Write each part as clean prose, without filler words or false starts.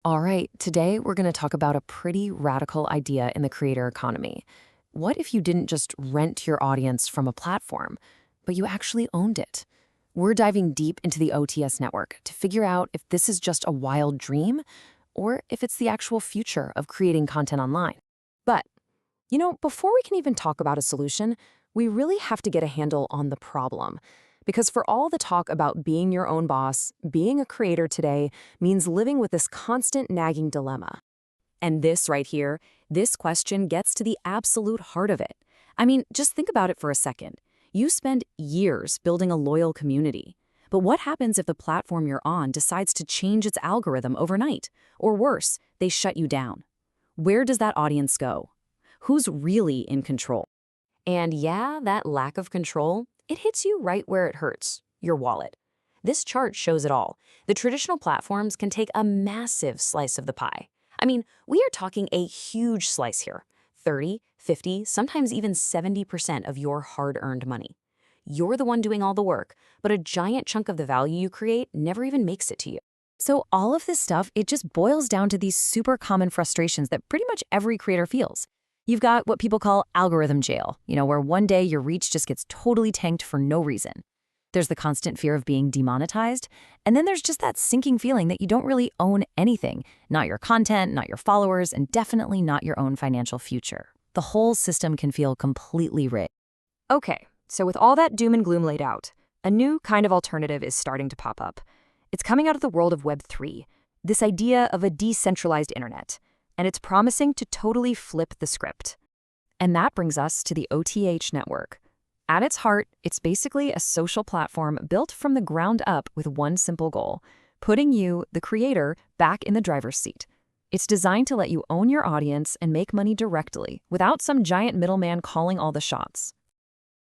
All right, today we're going to talk about a pretty radical idea in the creator economy. What if you didn't just rent your audience from a platform, but you actually owned it? We're diving deep into the OTS network to figure out if this is just a wild dream or if it's the actual future of creating content online. But, before we can even talk about a solution, we really have to get a handle on the problem. Because for all the talk about being your own boss, being a creator today means living with this constant nagging dilemma. And this right here, this question gets to the absolute heart of it. I mean, just think about it for a second. You spend years building a loyal community. But what happens if the platform you're on decides to change its algorithm overnight? Or worse, they shut you down? Where does that audience go? Who's really in control? And yeah, that lack of control, it hits you right where it hurts, your wallet. This chart shows it all. The traditional platforms can take a massive slice of the pie. I mean, we are talking a huge slice here. 30, 50, sometimes even 70% of your hard-earned money. You're the one doing all the work, but a giant chunk of the value you create never even makes it to you. So all of this stuff, it just boils down to these super common frustrations that pretty much every creator feels. You've got what people call algorithm jail, where one day your reach just gets totally tanked for no reason. There's the constant fear of being demonetized, and then there's just that sinking feeling that you don't really own anything, not your content, not your followers, and definitely not your own financial future. The whole system can feel completely rigged. Okay, so with all that doom and gloom laid out, a new kind of alternative is starting to pop up. It's coming out of the world of Web3, this idea of a decentralized internet, and it's promising to totally flip the script. And that brings us to the OTH Network. At its heart, it's basically a social platform built from the ground up with one simple goal: putting you, the creator, back in the driver's seat. It's designed to let you own your audience and make money directly, without some giant middleman calling all the shots.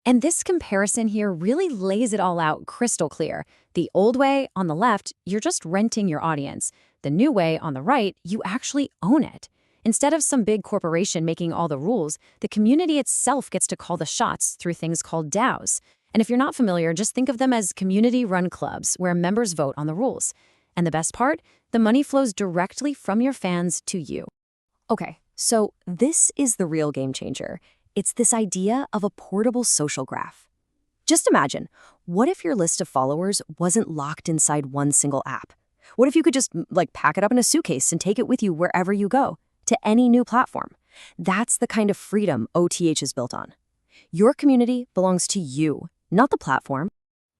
And this comparison here really lays it all out crystal clear. The old way, on the left, you're just renting your audience. The new way, on the right, you actually own it. Instead of some big corporation making all the rules, the community itself gets to call the shots through things called DAOs. And if you're not familiar, just think of them as community-run clubs where members vote on the rules. And the best part? The money flows directly from your fans to you. Okay, so this is the real game changer. It's this idea of a portable social graph. Just imagine, what if your list of followers wasn't locked inside one single app? What if you could just, pack it up in a suitcase and take it with you wherever you go, to any new platform? That's the kind of freedom OTH is built on. Your community belongs to you, not the platform.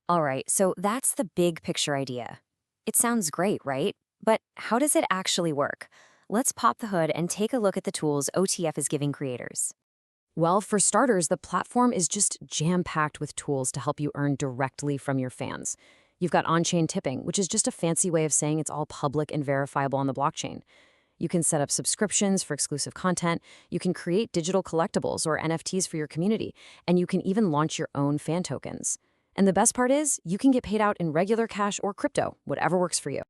All right, so that's the big picture idea. It sounds great, right? But how does it actually work? Let's pop the hood and take a look at the tools OTF is giving creators. Well, for starters, the platform is just jam-packed with tools to help you earn directly from your fans. You've got on-chain tipping, which is just a fancy way of saying it's all public and verifiable on the blockchain. You can set up subscriptions for exclusive content, you can create digital collectibles or NFTs for your community, and you can even launch your own fan tokens. And the best part is, you can get paid out in regular cash or crypto, whatever works for you.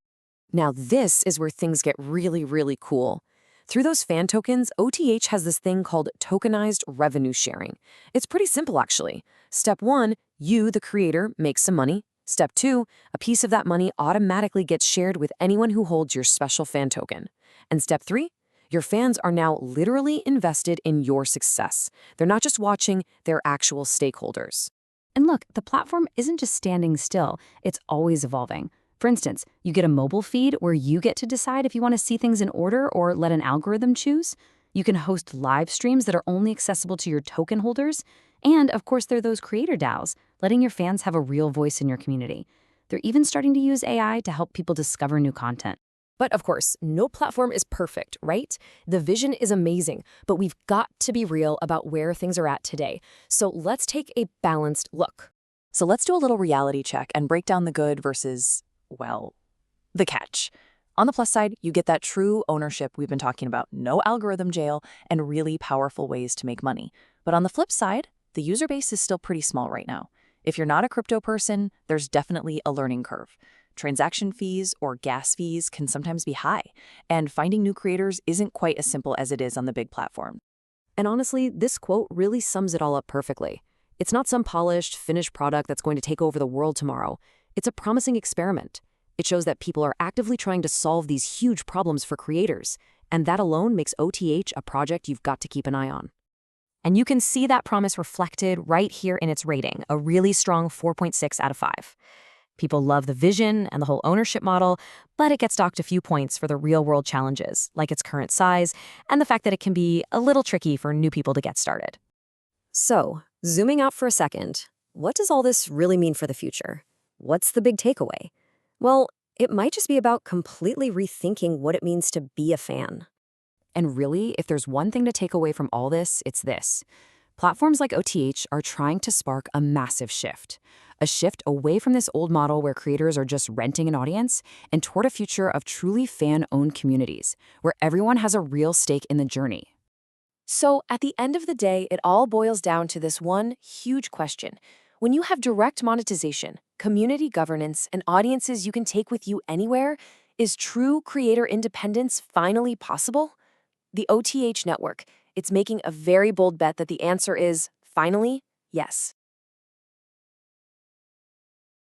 Now this is where things get really, really cool. Through those fan tokens, OTH has this thing called tokenized revenue sharing. It's pretty simple, actually. Step 1, you, the creator, make some money. Step 2, a piece of that money automatically gets shared with anyone who holds your special fan token. And step 3, your fans are now literally invested in your success. They're not just watching, they're actual stakeholders. And look, the platform isn't just standing still, it's always evolving. For instance, you get a mobile feed where you get to decide if you want to see things in order or let an algorithm choose. You can host live streams that are only accessible to your token holders. And of course, there are those creator DAOs, letting your fans have a real voice in your community. They're even starting to use AI to help people discover new content. But of course, no platform is perfect, right? The vision is amazing, but we've got to be real about where things are at today. So let's take a balanced look. So let's do a little reality check and break down the good versus, well, the catch. On the plus side, you get that true ownership we've been talking about, no algorithm jail, and really powerful ways to make money. But on the flip side, the user base is still pretty small right now. If you're not a crypto person, there's definitely a learning curve. Transaction fees or gas fees can sometimes be high, and finding new creators isn't quite as simple as it is on the big platform. And honestly, this quote really sums it all up perfectly. It's not some polished, finished product that's going to take over the world tomorrow. It's a promising experiment. It shows that people are actively trying to solve these huge problems for creators, and that alone makes OTH a project you've got to keep an eye on. And you can see that promise reflected right here in its rating, a really strong 4.6 out of 5. People love the vision and the whole ownership model, but it gets docked a few points for the real-world challenges, like its current size and the fact that it can be a little tricky for new people to get started. So, zooming out for a second, what does all this really mean for the future? What's the big takeaway? Well, it might just be about completely rethinking what it means to be a fan. And really, if there's one thing to take away from all this, it's this. Platforms like OTH are trying to spark a massive shift. A shift away from this old model where creators are just renting an audience and toward a future of truly fan-owned communities, where everyone has a real stake in the journey. So, at the end of the day, it all boils down to this one huge question. When you have direct monetization, community governance, and audiences you can take with you anywhere, is true creator independence finally possible? The OTH Network, it's making a very bold bet that the answer is, finally, yes.